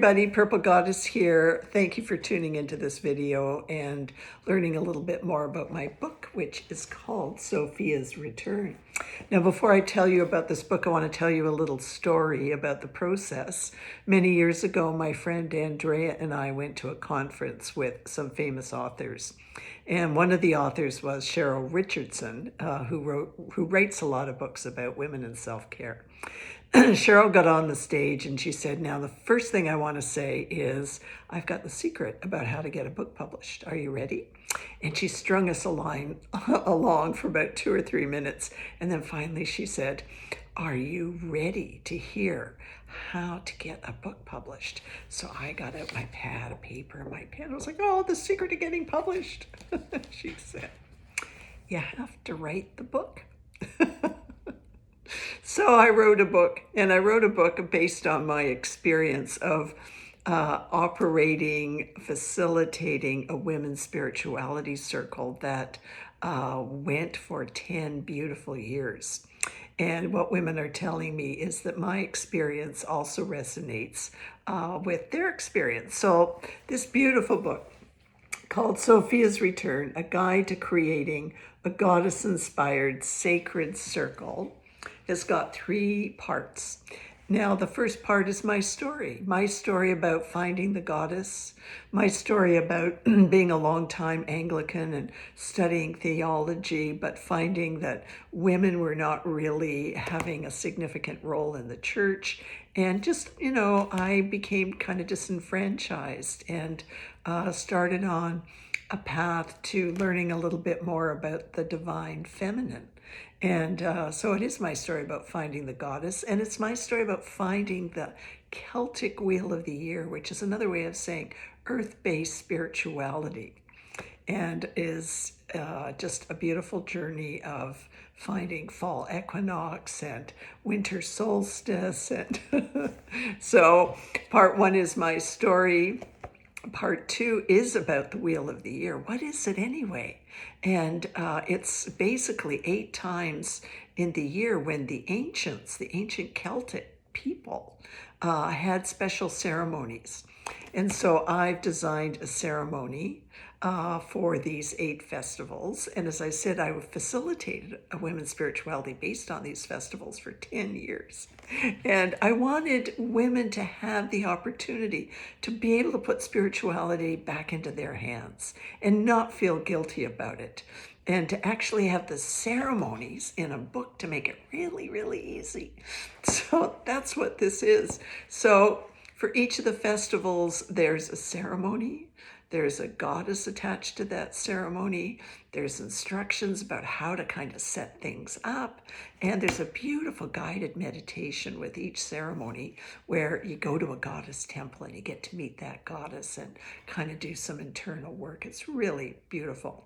everybody, Purple Goddess here. Thank you for tuning into this video and learning a little bit more about my book, which is called Sophia's Return. Now, before I tell you about this book, I want to tell you a little story about the process. Many years ago, my friend Andrea and I went to a conference with some famous authors. And one of the authors was Cheryl Richardson, who writes a lot of books about women and self-care. Cheryl got on the stage and she said, now the first thing I want to say is I've got the secret about how to get a book published. Are you ready? And she strung us along for about 2 or 3 minutes. And then finally she said, are you ready to hear how to get a book published? So I got out my pad of paper and my pen. I was like, oh, the secret of getting published. She said, you have to write the book. So I wrote a book, and I wrote a book based on my experience of facilitating a women's spirituality circle that went for 10 beautiful years. And what women are telling me is that my experience also resonates with their experience. So this beautiful book called Sophia's Return, A Guide to Creating a Goddess-Inspired Sacred Circle, has got 3 parts. Now, the first part is my story about finding the goddess, my story about being a long-time Anglican and studying theology, but finding that women were not really having a significant role in the church. And just, I became kind of disenfranchised and started on a path to learning a little bit more about the divine feminine. And so it is my story about finding the goddess, and it's my story about finding the Celtic Wheel of the Year, which is another way of saying earth-based spirituality, and is just a beautiful journey of finding fall equinox and winter solstice. And so part 1 is my story. Part 2 is about the Wheel of the Year. What is it anyway? And it's basically 8 times in the year when the ancient Celtic people had special ceremonies. And so I've designed a ceremony for these 8 festivals. And as I said, I facilitated a women's spirituality based on these festivals for 10 years. And I wanted women to have the opportunity to be able to put spirituality back into their hands and not feel guilty about it. And to actually have the ceremonies in a book to make it really, really easy. So that's what this is. So for each of the festivals, there's a ceremony. There's a goddess attached to that ceremony. There's instructions about how to kind of set things up. And there's a beautiful guided meditation with each ceremony where you go to a goddess temple and you get to meet that goddess and kind of do some internal work. It's really beautiful.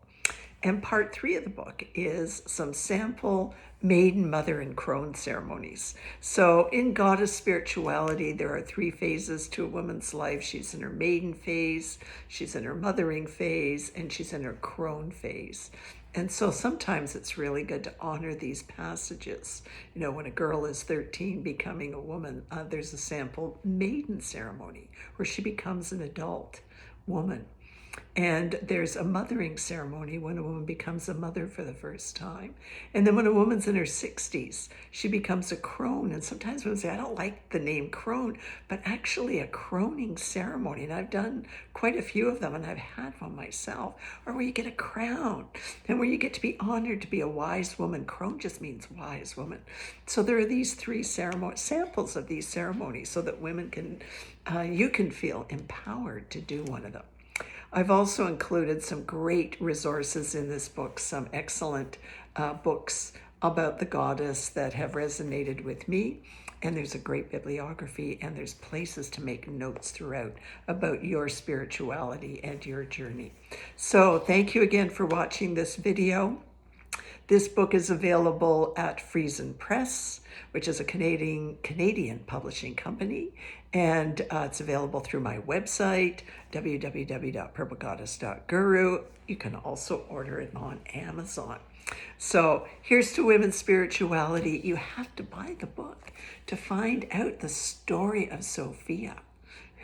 And part 3 of the book is some sample maiden, mother, and crone ceremonies. So in goddess spirituality, there are 3 phases to a woman's life. She's in her maiden phase, she's in her mothering phase, and she's in her crone phase. And so sometimes it's really good to honor these passages. When a girl is 13 becoming a woman, there's a sample maiden ceremony where she becomes an adult woman. And there's a mothering ceremony when a woman becomes a mother for the first time. And then when a woman's in her 60s, she becomes a crone. And sometimes women say, I don't like the name crone, but actually a croning ceremony. And I've done quite a few of them, and I've had one myself, or where you get a crown and where you get to be honored to be a wise woman. Crone just means wise woman. So there are these 3 samples of these ceremonies so that women you can feel empowered to do one of them. I've also included some great resources in this book, some excellent books about the goddess that have resonated with me. And there's a great bibliography, and there's places to make notes throughout about your spirituality and your journey. So thank you again for watching this video. This book is available at Friesen Press, which is a Canadian publishing company, and it's available through my website, www.purplegoddess.guru. You can also order it on Amazon. So here's to women's spirituality. You have to buy the book to find out the story of Sophia,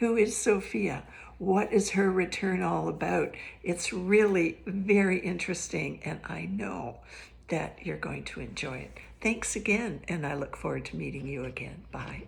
Who is Sophia? What is her return all about? It's really very interesting, and I know that you're going to enjoy it. Thanks again, and I look forward to meeting you again. Bye.